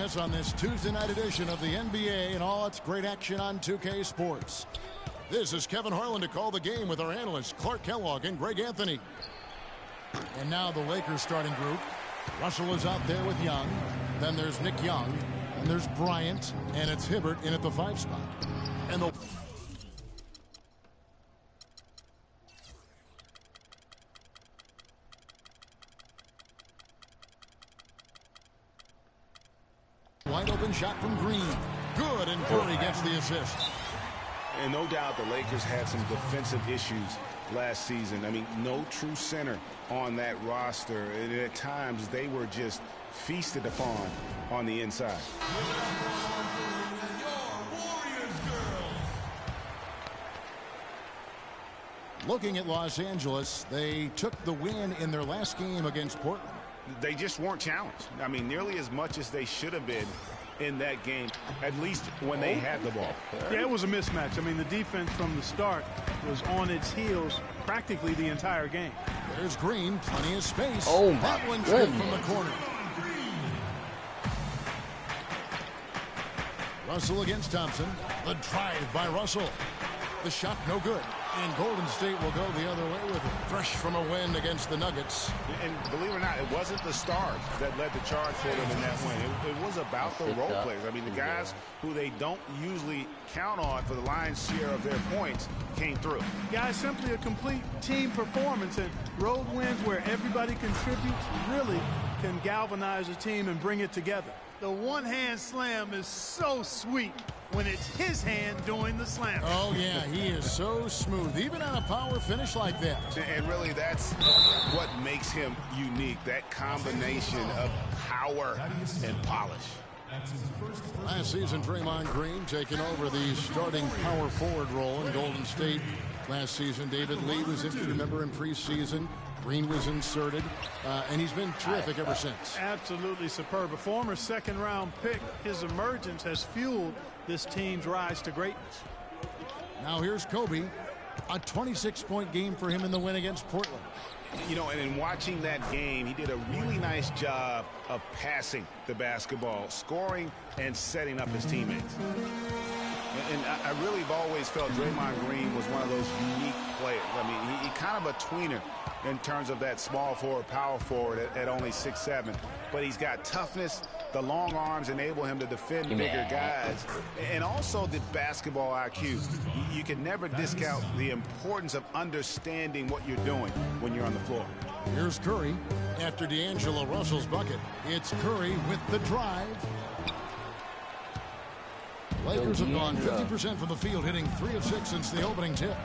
us on this Tuesday night edition of the NBA and all its great action on 2K Sports. This is Kevin Harlan to call the game with our analysts Clark Kellogg and Greg Anthony. And now the Lakers starting group. Russell is out there with Young. Then there's Nick Young. And there's Bryant. And it's Hibbert in at the 5 spot. And the wide open shot from Green. Good, and Curry gets the assist. And no doubt the Lakers had some defensive issues last season. I mean, no true center on that roster. And at times, they were just feasted upon on the inside. Looking at Los Angeles, they took the win in their last game against Portland. They just weren't challenged. I mean, nearly as much as they should have been in that game, at least when they had the ball. Yeah, it was a mismatch. I mean, the defense from the start was on its heels practically the entire game. There's Green, plenty of space. Oh, my that one's good goodness. from the corner. Russell against Thompson. The drive by Russell. The shot no good. And Golden State will go the other way with it. Fresh from a win against the Nuggets. And believe it or not, it wasn't the stars that led the charge for them in that win. It was about the role players. I mean, the guys who they don't usually count on for the lion's share of their points came through. Guys, simply a complete team performance, and road wins where everybody contributes really can galvanize a team and bring it together. The one-hand slam is so sweet when it's his hand doing the slam. Oh, yeah, he is so smooth, even on a power finish like that. And really, that's what makes him unique, that combination of power and polish. Last season, Draymond Green taking over the starting power forward role in Golden State. Last season, David Lee was injured, remember, in preseason. Green was inserted, and he's been terrific ever since. Absolutely superb. A former second-round pick, his emergence has fueled this team's rise to greatness. Now here's Kobe. A 26-point game for him in the win against Portland. You know, and in watching that game, he did a really nice job of passing the basketball, scoring, and setting up his teammates. And I really have always felt Draymond Green was one of those unique players. I mean, he kind of a tweener in terms of that small forward, power forward at only 6'7". But he's got toughness. The long arms enable him to defend bigger guys. And also the basketball IQ. You can never discount the importance of understanding what you're doing when you're on the floor. Here's Curry. After D'Angelo Russell's bucket, it's Curry with the drive. Lakers have gone 50% from the field, hitting 3 of 6 since the opening tip.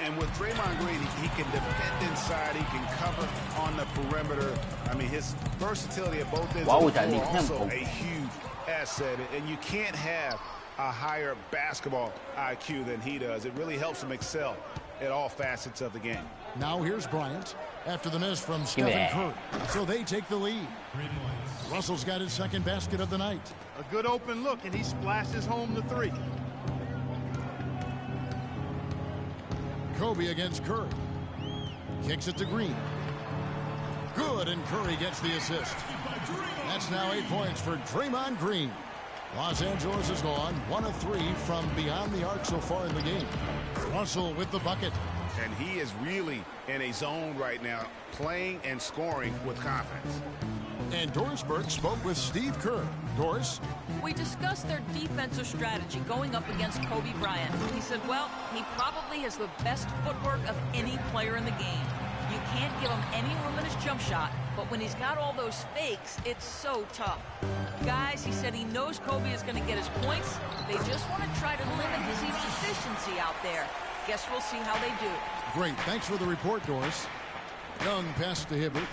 And with Draymond Green, he can defend inside. He can cover on the perimeter. I mean, his versatility at both ends of the floor also a huge asset. And you can't have a higher basketball IQ than he does. It really helps him excel at all facets of the game. Now here's Bryant after the miss from Stephen Curry. So they take the lead. Russell's got his second basket of the night. A good open look, and he splashes home the 3. Kobe against Curry. Kicks it to Green. Good, and Curry gets the assist. That's now 8 points for Draymond Green. Los Angeles has gone 1 of 3 from beyond the arc so far in the game. Russell with the bucket. And he is really in a zone right now, playing and scoring with confidence. And Doris Burke spoke with Steve Kerr. Doris? We discussed their defensive strategy going up against Kobe Bryant. He said, well, he probably has the best footwork of any player in the game. You can't give him any room in his jump shot, but when he's got all those fakes, it's so tough. Guys, he said he knows Kobe is going to get his points. They just want to try to limit his efficiency out there. Guess we'll see how they do. Great. Thanks for the report, Doris. Young pass to Hibbert.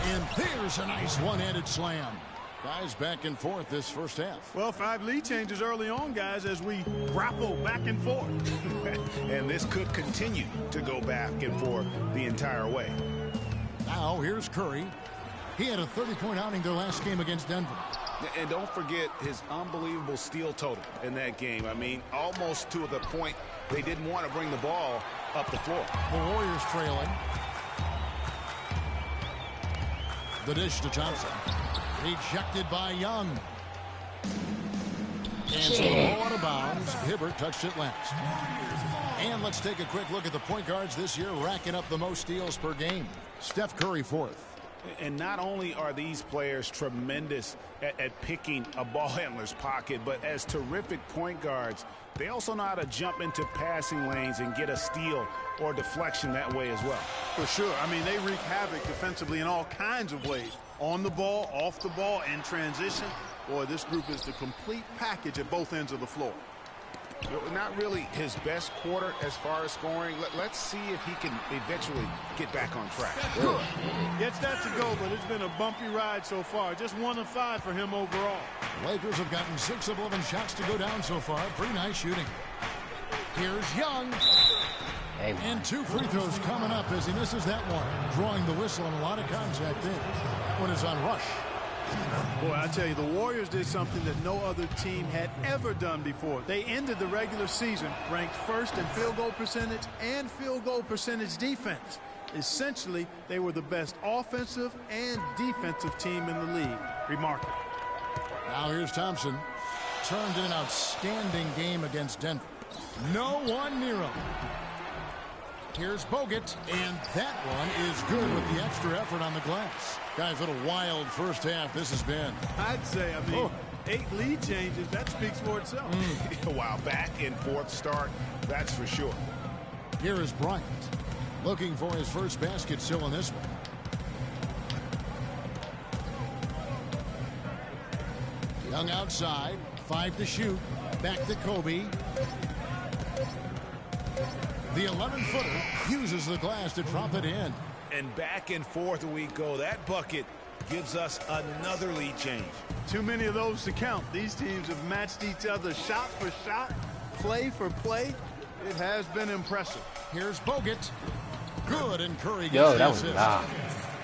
And there's a nice one-handed slam. Guys back and forth this first half. Well, 5 lead changes early on, guys, as we grapple back and forth. And this could continue to go back and forth the entire way. Now here's Curry. He had a 30-point outing their last game against Denver. And don't forget his unbelievable steal total in that game. I mean, almost to the point they didn't want to bring the ball up the floor. The Warriors trailing. The dish to Thompson. Rejected by Young. And so the ball out of bounds. Hibbert touched it last. And let's take a quick look at the point guards this year, racking up the most steals per game. Steph Curry fourth. And not only are these players tremendous at picking a ball handler's pocket, but as terrific point guards, they also know how to jump into passing lanes and get a steal or deflection that way as well. For sure. I mean, they wreak havoc defensively in all kinds of ways. On the ball, off the ball, in transition. Boy, this group is the complete package at both ends of the floor. Not really his best quarter as far as scoring. Let's see if he can eventually get back on track. Gets that to go, but it's been a bumpy ride so far. Just 1 of 5 for him overall. Lakers have gotten 6 of 11 shots to go down so far. Pretty nice shooting. Here's Young. And 2 free throws coming up as he misses that one. Drawing the whistle and a lot of contact there. That one is on Rush. Boy, I tell you, the Warriors did something that no other team had ever done before. They ended the regular season ranked first in field goal percentage and field goal percentage defense. Essentially, they were the best offensive and defensive team in the league. Remarkable. Now here's Thompson. Turned in an outstanding game against Denver. No one near him. Here's Bogut, and that one is good with the extra effort on the glass. Guys, what a wild first half this has been. I'd say, 8 lead changes, that speaks for itself. Wow, back and forth start, that's for sure. Here is Bryant, looking for his first basket still in this one. Young outside, 5 to shoot, back to Kobe. The 11-footer uses the glass to drop it in. And back and forth we go. That bucket gives us another lead change. Too many of those to count. These teams have matched each other shot for shot, play for play. It has been impressive. Here's Bogut. Good, and Curry gets the assist.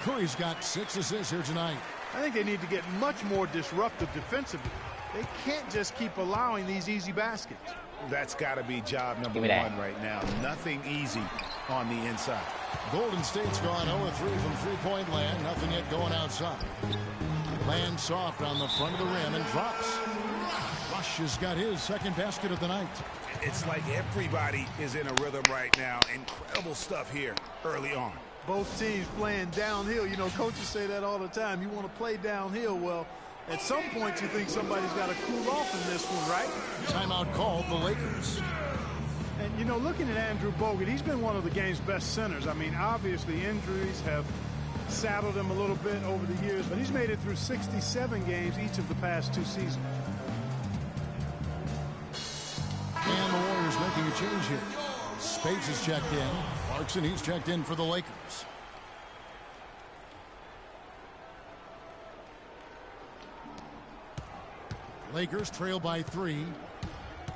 Curry's got 6 assists here tonight. I think they need to get much more disruptive defensively. They can't just keep allowing these easy baskets. That's got to be job number 1 right now. Nothing easy on the inside. Golden State's gone 0-3 from three-point land. Nothing yet going outside. Lands soft on the front of the rim and drops. Rush has got his second basket of the night. It's like everybody is in a rhythm right now. Incredible stuff here early on. Both teams playing downhill. You know, coaches say that all the time. You want to play downhill. Well, at some point you think somebody's got to cool off in this one, right? Timeout called the Lakers. And, you know, looking at Andrew Bogut, he's been one of the game's best centers. I mean, obviously injuries have saddled him a little bit over the years, but he's made it through 67 games each of the past 2 seasons. And the Warriors making a change here. Spates is checked in. Clarkson, he's checked in for the Lakers. Lakers trail by 3.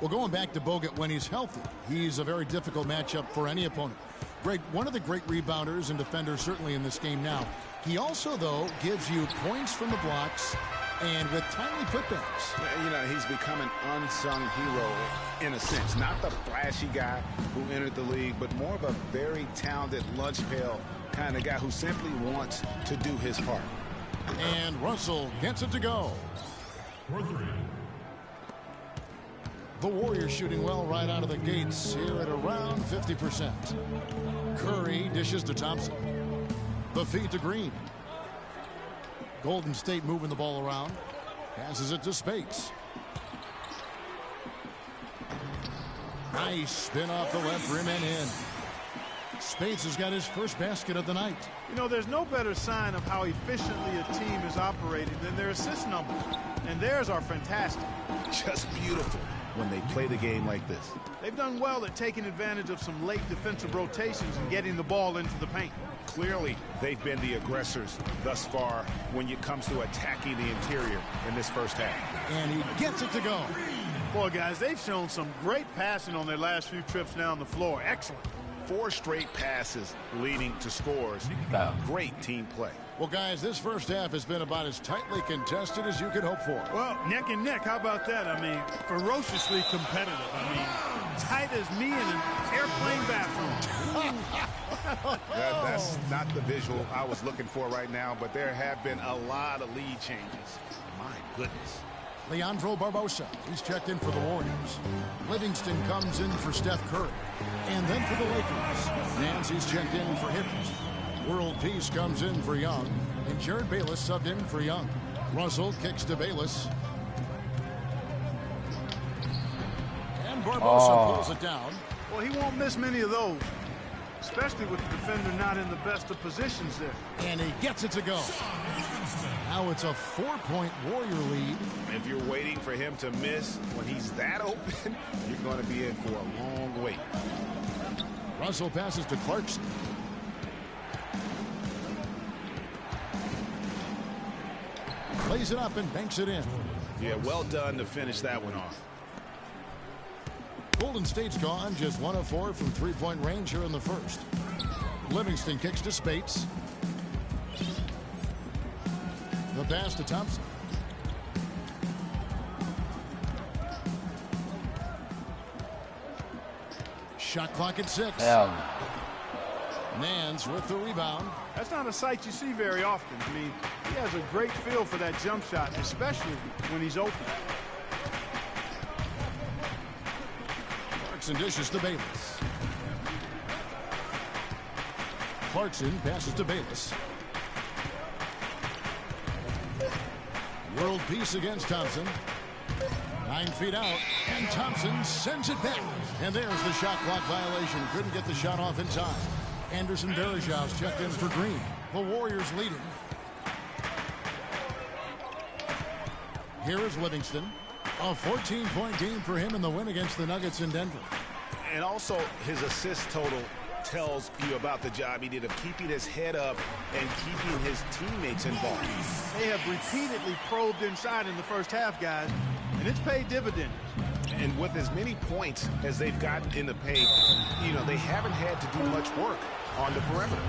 Well, going back to Bogut when he's healthy, he's a very difficult matchup for any opponent. Greg, one of the great rebounders and defenders certainly in this game now. He also, though, gives you points from the blocks and with timely putbacks. You know, he's become an unsung hero in a sense. Not the flashy guy who entered the league, but more of a very talented lunch pail kind of guy who simply wants to do his part. And Russell gets it to go. The Warriors shooting well right out of the gates here at around 50%. Curry dishes to Thompson. The feed to Green. Golden State moving the ball around. Passes it to Spates. Nice spin off the left rim and in. Spates has got his first basket of the night. You know, there's no better sign of how efficiently a team is operating than their assist numbers. And theirs are fantastic. Just beautiful when they play the game like this. They've done well at taking advantage of some late defensive rotations and getting the ball into the paint. Clearly, they've been the aggressors thus far when it comes to attacking the interior in this first half. And he gets it to go. Boy, guys, they've shown some great passing on their last few trips down the floor. Excellent. 4 straight passes leading to scores. Great team play. Well, guys, this first half has been about as tightly contested as you could hope for. Well, neck and neck. How about that? I mean, ferociously competitive. I mean, tight as me in an airplane bathroom. That's not the visual I was looking for right now, but there have been a lot of lead changes. My goodness. Leandro Barbosa, he's checked in for the Warriors. Livingston comes in for Steph Curry. And then for the Lakers, Nancy's checked in for Hibbert. World Peace comes in for Young. And Jared Bayless subbed in for Young. Russell kicks to Bayless. And Barbosa pulls it down. Well, he won't miss many of those, especially with the defender not in the best of positions there. And he gets it to go. Now it's a 4-point Warrior lead. If you're waiting for him to miss when he's that open, you're going to be in for a long wait. Russell passes to Clarkson. Plays it up and banks it in. Yeah, well done to finish that one off. Golden State's gone just 1 of 4 from three-point range here in the first. Livingston kicks to Spates. The pass to Thompson. Shot clock at 6. Nance with the rebound. That's not a sight you see very often. I mean, he has a great feel for that jump shot, especially when he's open. Clarkson dishes to Bayless. Clarkson passes to Bayless. World Peace against Thompson. 9 feet out, and Thompson sends it back. And there's the shot clock violation. Couldn't get the shot off in time. Anderson Varejão's checked in for Green. The Warriors leading. Here is Livingston. A 14-point game for him in the win against the Nuggets in Denver. And also his assist total tells you about the job he did of keeping his head up and keeping his teammates involved. They have repeatedly probed inside in the first half, guys, and it's paid dividends. And with as many points as they've gotten in the paint, you know, they haven't had to do much work on the perimeter.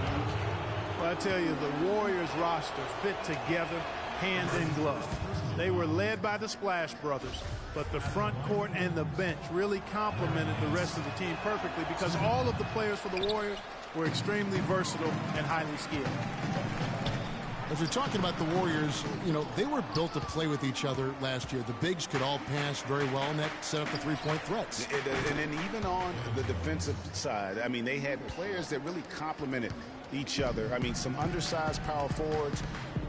Well, I tell you, the Warriors roster fit together hand in glove. They were led by the Splash Brothers, but the front court and the bench really complemented the rest of the team perfectly because all of the players for the Warriors were extremely versatile and highly skilled. As we're talking about the Warriors, you know, they were built to play with each other last year. The bigs could all pass very well, and that set up the three-point threats. And then even on the defensive side, I mean, they had players that really complemented each other. I mean, some undersized power forwards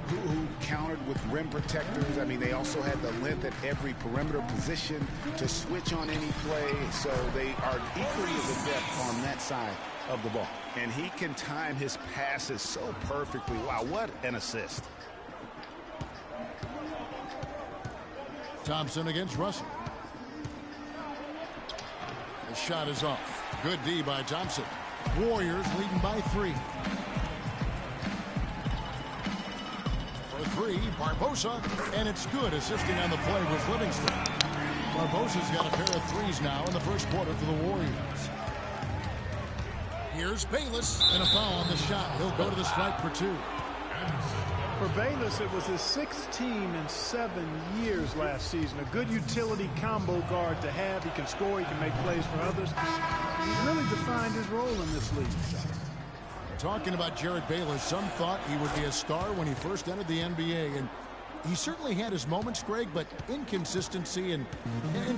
who countered with rim protectors. I mean, they also had the length at every perimeter position to switch on any play. So they are equally as adept on that side of the ball. And he can time his passes so perfectly. Wow, what an assist. Thompson against Russell. The shot is off. Good D by Thompson. Warriors leading by 3. For 3, Barbosa, and it's good. Assisting on the play was Livingston. Barbosa's got a pair of threes now in the first quarter for the Warriors. Here's Bayless, and a foul on the shot. He'll go to the stripe for 2. For Bayless, it was his 6th team in 7 years last season. A good utility combo guard to have. He can score, he can make plays for others. He's really defined his role in this league. Talking about Jared Bayless, some thought he would be a star when he first entered the NBA, and he certainly had his moments, Greg, but inconsistency and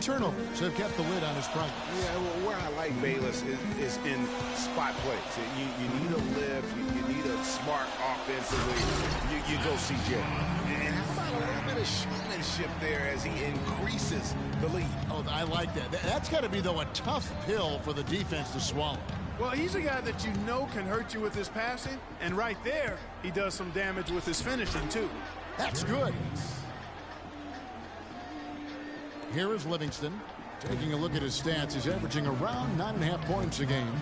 turnovers have kept the lid on his progress. Yeah, well, where I like Bayless is in spot plays. You need a lift, you need a smart offensively. You go see Jared. And how about a little bit of showmanship there as he increases the lead? Oh, I like that. That's got to be, though, a tough pill for the defense to swallow. Well, he's a guy that you know can hurt you with his passing, and right there, he does some damage with his finishing, too. That's good. Here is Livingston. Taking a look at his stats, he's averaging around 9.5 points a game.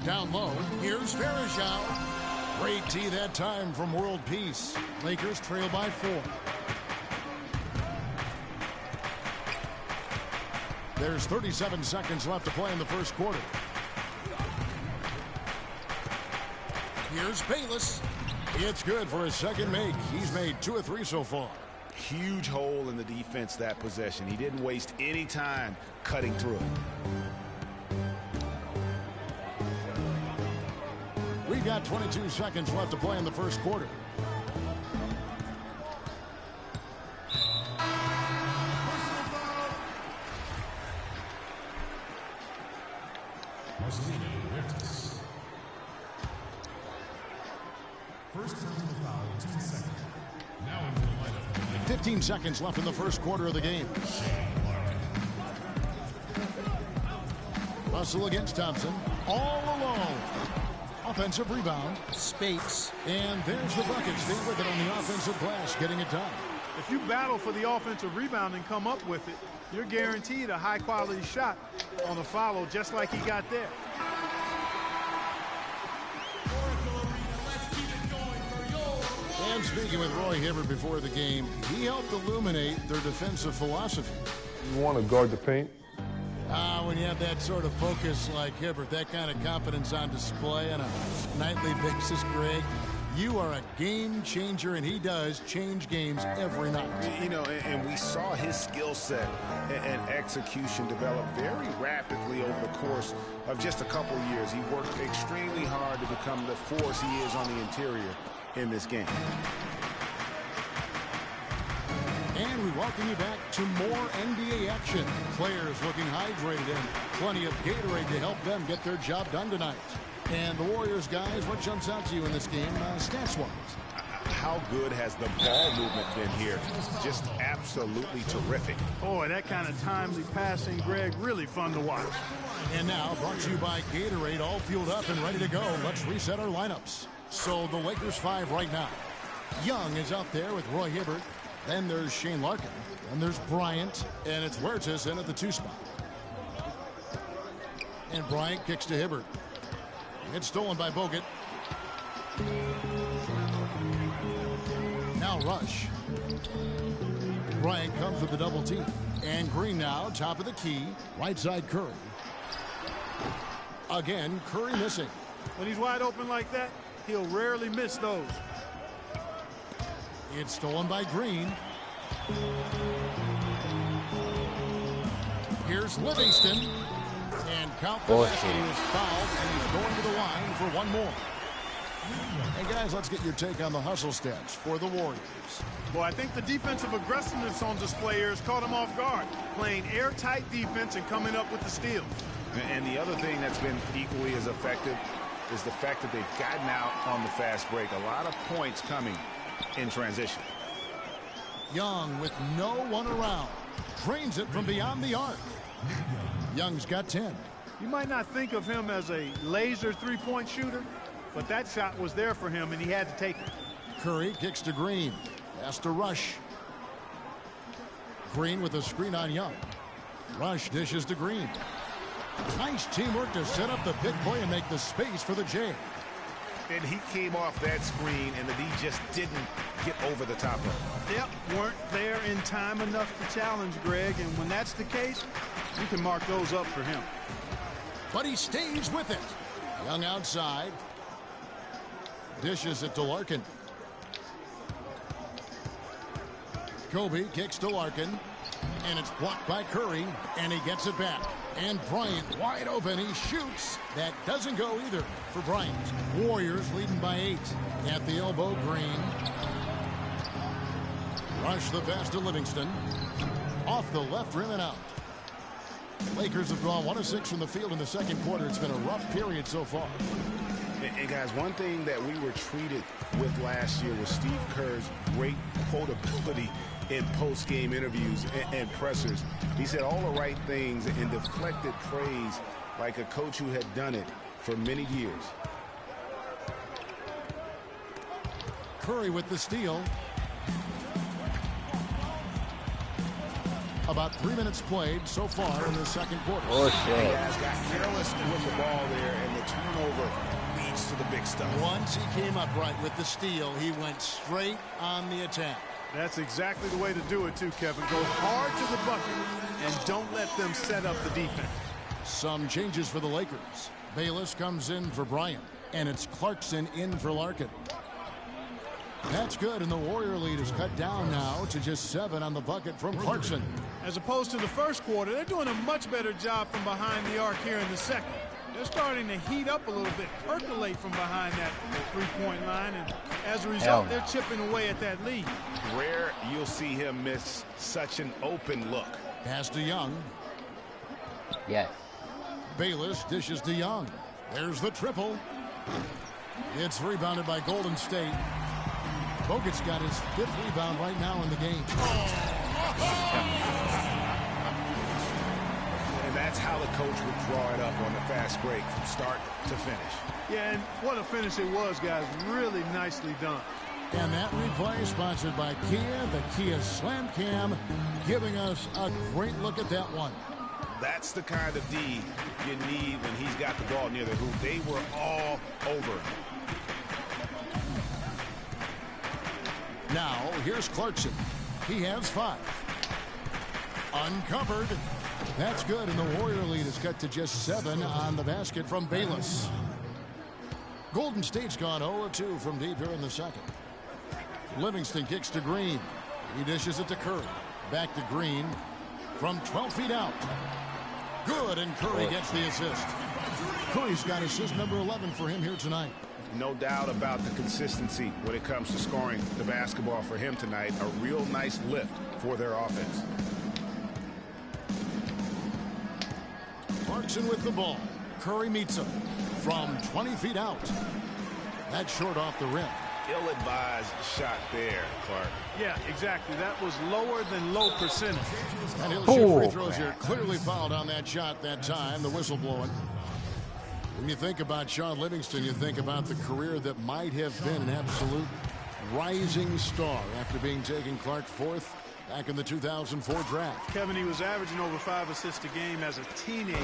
Down low, here's Varejão. Great tee that time from World Peace. Lakers trail by 4. There's 37 seconds left to play in the first quarter. Here's Bayless. It's good for his second make. He's made 2 of 3 so far. Huge hole in the defense that possession. He didn't waste any time cutting through it. We've got 22 seconds left to play in the first quarter. First personal foul, 10 seconds. Now into the lineup. 15 seconds left in the first quarter of the game. Russell against Thompson. All alone. Offensive rebound. Spates. And there's the bucket. Stay with it on the offensive glass, getting it done. If you battle for the offensive rebound and come up with it, you're guaranteed a high-quality shot on a follow just like he got there. And speaking with Roy Hibbert before the game, he helped illuminate their defensive philosophy. You want to guard the paint. When you have that sort of focus like Hibbert, that kind of confidence on display on a nightly basis, Greg, you are a game changer, and he does change games every night. You know, and we saw his skill set and execution develop very rapidly over the course of just a couple of years. He worked extremely hard to become the force he is on the interior in this game. And we welcome you back to more NBA action. Players looking hydrated and plenty of Gatorade to help them get their job done tonight. And the Warriors, guys, what jumps out to you in this game, stats-wise? How good has the ball movement been here? Just absolutely terrific. Boy, that kind of timely passing, Greg, really fun to watch. And now, brought to you by Gatorade, all fueled up and ready to go. Let's reset our lineups. So the Lakers 5 right now. Young is out there with Roy Hibbert. Then there's Shane Larkin. And there's Bryant. And it's Huertas in at the 2 spot. And Bryant kicks to Hibbert. It's stolen by Bogut. Now Rush. Bryant comes with the double team. And Green now, top of the key. Right side Curry. Again, Curry missing. When he's wide open like that, he'll rarely miss those. It's stolen by Green. Here's Livingston. And count the basket. He was fouled, and he's going to the line for one more. And guys, let's get your take on the hustle stats for the Warriors. Well, I think the defensive aggressiveness on display here has caught him off guard, playing airtight defense and coming up with the steals. And the other thing that's been equally as effective is the fact that they've gotten out on the fast break. A lot of points coming in transition. Young with no one around. Drains it from beyond the arc. Young's got 10. You might not think of him as a laser three-point shooter, but that shot was there for him, and he had to take it. Curry kicks to Green. Has to Rush. Green with a screen on Young. Rush dishes to Green. Nice teamwork to set up the pick play and make the space for the J. And he came off that screen, and the D just didn't get over the top of it. Yep, weren't there in time enough to challenge Greg, and when that's the case, you can mark those up for him. But he stays with it. Young outside. Dishes it to Larkin. Kobe kicks to Larkin. And it's blocked by Curry. And he gets it back. And Bryant wide open. He shoots. That doesn't go either for Bryant. Warriors leading by 8. At the elbow, Green. Rush the pass to Livingston. Off the left rim and out. Lakers have drawn 1 of 6 from the field in the second quarter. It's been a rough period so far. And guys, one thing that we were treated with last year was Steve Kerr's great quotability in post-game interviews and pressers. He said all the right things and deflected praise like a coach who had done it for many years. Curry with the steal. About 3 minutes played so far in the second quarter. The guys got careless with the ball there, and the turnover leads to the big stuff. Once he came up right with the steal, he went straight on the attack. That's exactly the way to do it, too, Kevin. Go hard to the bucket and don't let them set up the defense. Some changes for the Lakers. Bayless comes in for Bryant. And it's Clarkson in for Larkin. That's good, and the Warrior lead is cut down now to just 7 on the bucket from Clarkson. As opposed to the first quarter, they're doing a much better job from behind the arc here in the second. They're starting to heat up a little bit, percolate from behind that three-point line, and as a result, they're chipping away at that lead. Rare you'll see him miss such an open look. Pass to Young. Yes. Bayless dishes to Young. There's the triple. It's rebounded by Golden State. Bogut's got his 5th rebound right now in the game. And that's how the coach would draw it up on the fast break from start to finish. Yeah, and what a finish it was, guys. Really nicely done. And that replay sponsored by Kia, the Kia Slam Cam, giving us a great look at that one. That's the kind of D you need when he's got the ball near the hoop. They were all over him. Now, here's Clarkson. He has 5. Uncovered. That's good, and the Warrior lead is cut to just 7 on the basket from Bayless. Golden State's gone 0-2 from deep here in the second. Livingston kicks to Green. He dishes it to Curry. Back to Green from 12 feet out. Good, and Curry gets the assist. Curry's got assist number 11 for him here tonight. No doubt about the consistency when it comes to scoring the basketball for him tonight. A real nice lift for their offense. Clarkson with the ball. Curry meets him from 20 feet out. That's short off the rim. Ill-advised shot there, Clark. Yeah, exactly. That was lower than low percentage. And he'll shoot free throws here. Clearly fouled on that shot that time. The whistle blowing. When you think about Shaun Livingston, you think about the career that might have been an absolute rising star after being taken Clark 4th back in the 2004 draft. Kevin, he was averaging over 5 assists a game as a teenager,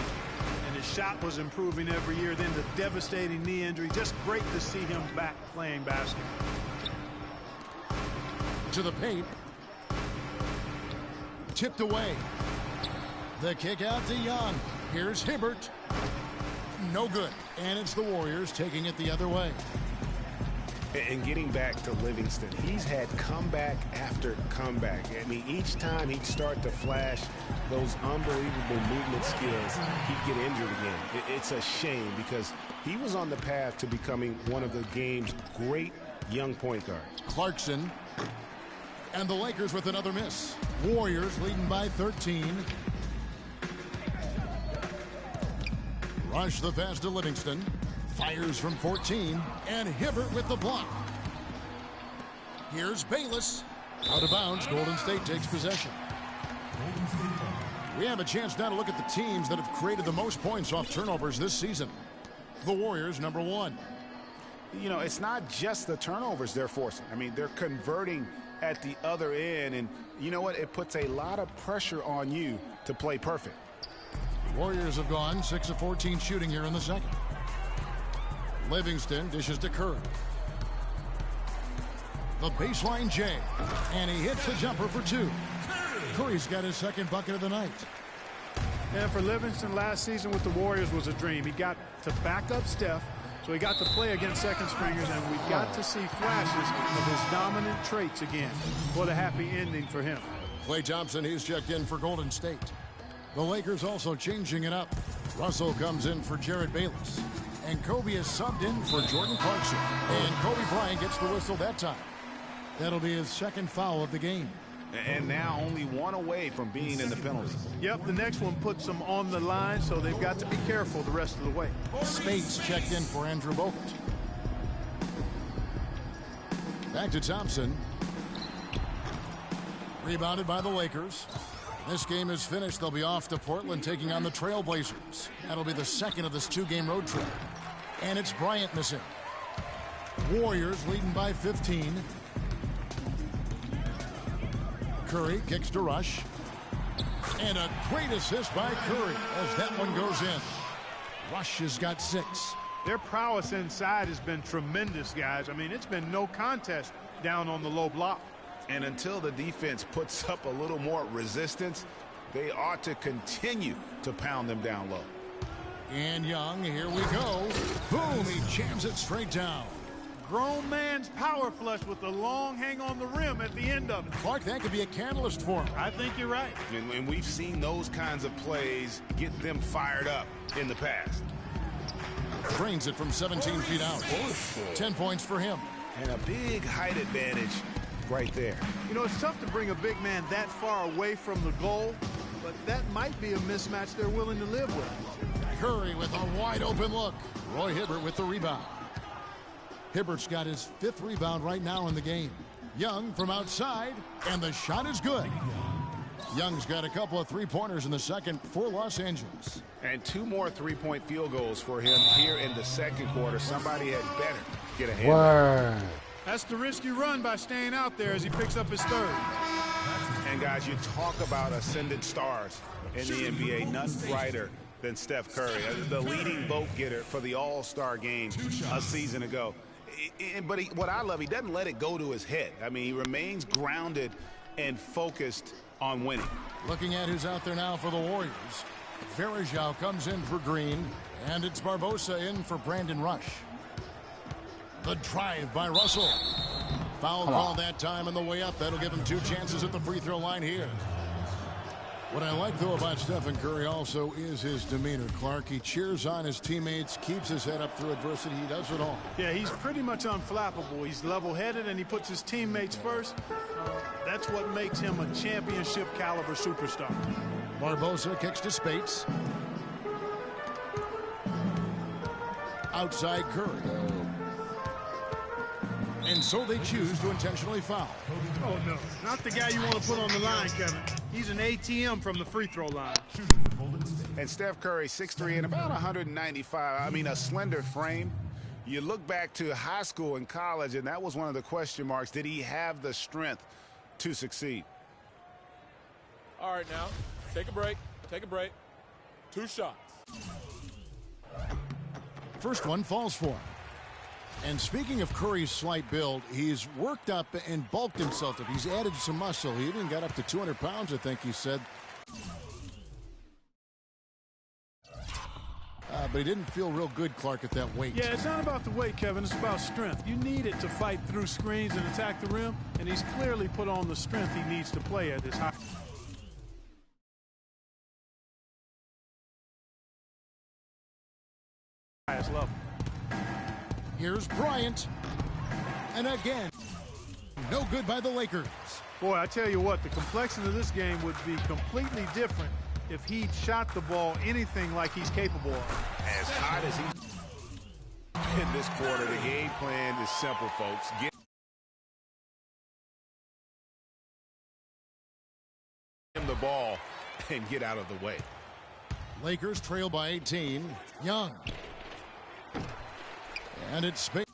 and his shot was improving every year. Then the devastating knee injury. Just great to see him back playing basketball. To the paint. Tipped away. The kick out to Young. Here's Hibbert. No good. And it's the Warriors taking it the other way. And getting back to Livingston, he's had comeback after comeback. I mean, each time he'd start to flash those unbelievable movement skills, he'd get injured again. It's a shame because he was on the path to becoming one of the game's great young point guards. Clarkson. And the Lakers with another miss. Warriors leading by 13. Rush the pass to Livingston. Fires from 14. And Hibbert with the block. Here's Bayless. Out of bounds. Golden State takes possession. We have a chance now to look at the teams that have created the most points off turnovers this season. The Warriors, number 1. You know, it's not just the turnovers they're forcing. I mean, they're converting at the other end. And you know what? It puts a lot of pressure on you to play perfect. Warriors have gone 6 of 14 shooting here in the second. Livingston dishes to Curry. The baseline J. And he hits the jumper for 2. Curry's got his second bucket of the night. And for Livingston, last season with the Warriors was a dream. He got to back up Steph, so he got to play against second stringers, and we got to see flashes of his dominant traits again. What a happy ending for him. Klay Thompson, he's checked in for Golden State. The Lakers also changing it up. Russell comes in for Jared Bayless. And Kobe is subbed in for Jordan Clarkson. And Kobe Bryant gets the whistle that time. That'll be his second foul of the game. And now only 1 away from being in the penalties. Yep, the next one puts them on the line, so they've got to be careful the rest of the way. Spates checked in for Andrew Bogut. Back to Thompson. Rebounded by the Lakers. This game is finished. They'll be off to Portland taking on the Trailblazers. That'll be the second of this 2-game road trip. And it's Bryant missing. Warriors leading by 15. Curry kicks to Rush. And a great assist by Curry as that one goes in. Rush has got 6. Their prowess inside has been tremendous, guys. I mean, it's been no contest down on the low block. And until the defense puts up a little more resistance, they ought to continue to pound them down low. And Young, here we go. Boom, he jams it straight down. Grown man's power flush with the long hang on the rim at the end of it. Clark, that could be a catalyst for him. I think you're right. And we've seen those kinds of plays get them fired up in the past. Drains it from 17 feet out. 10 points for him. And a big height advantage right there. You know, it's tough to bring a big man that far away from the goal, but that might be a mismatch they're willing to live with. Curry with a wide open look. Roy Hibbert with the rebound. Hibbert's got his 5th rebound right now in the game. Young from outside, and the shot is good. Young's got a couple of three-pointers in the second for Los Angeles. And 2 more three-point field goals for him here in the second quarter. Somebody had better get a hand. Word. That's the risk you run by staying out there as he picks up his 3rd. And guys, you talk about ascendant stars in the NBA. None brighter than Steph Curry, the leading vote getter for the All-Star game a season ago. But what I love, he doesn't let it go to his head. I mean, he remains grounded and focused on winning. Looking at who's out there now for the Warriors. Varejao comes in for Green, and it's Barbosa in for Brandon Rush. The drive by Russell. Foul call that time on the way up. That'll give him 2 chances at the free throw line here. What I like, though, about Stephen Curry also is his demeanor, Clark. He cheers on his teammates, keeps his head up through adversity. He does it all. Yeah, he's pretty much unflappable. He's level-headed, and he puts his teammates first. That's what makes him a championship-caliber superstar. Barbosa kicks to Spates. Outside Curry. And so they choose to intentionally foul. Oh, no. Not the guy you want to put on the line, Kevin. He's an ATM from the free throw line. And Steph Curry, 6'3" and about 195. I mean, a slender frame. You look back to high school and college, and that was one of the question marks. Did he have the strength to succeed? All right, now, take a break. Take a break. 2 shots. First one falls for him. And speaking of Curry's slight build, he's worked up and bulked himself up. He's added some muscle. He even got up to 200 pounds, I think he said. But he didn't feel real good, Clark, at that weight. Yeah, it's not about the weight, Kevin. It's about strength. You need it to fight through screens and attack the rim, and he's clearly put on the strength he needs to play at this highest level. Here's Bryant. And again, no good by the Lakers. Boy, I tell you what, the complexion of this game would be completely different if he shot the ball anything like he's capable of. As hot as he's in this quarter, the game plan is simple, folks. Get him the ball and get out of the way. Lakers trail by 18. Young. And it's Space.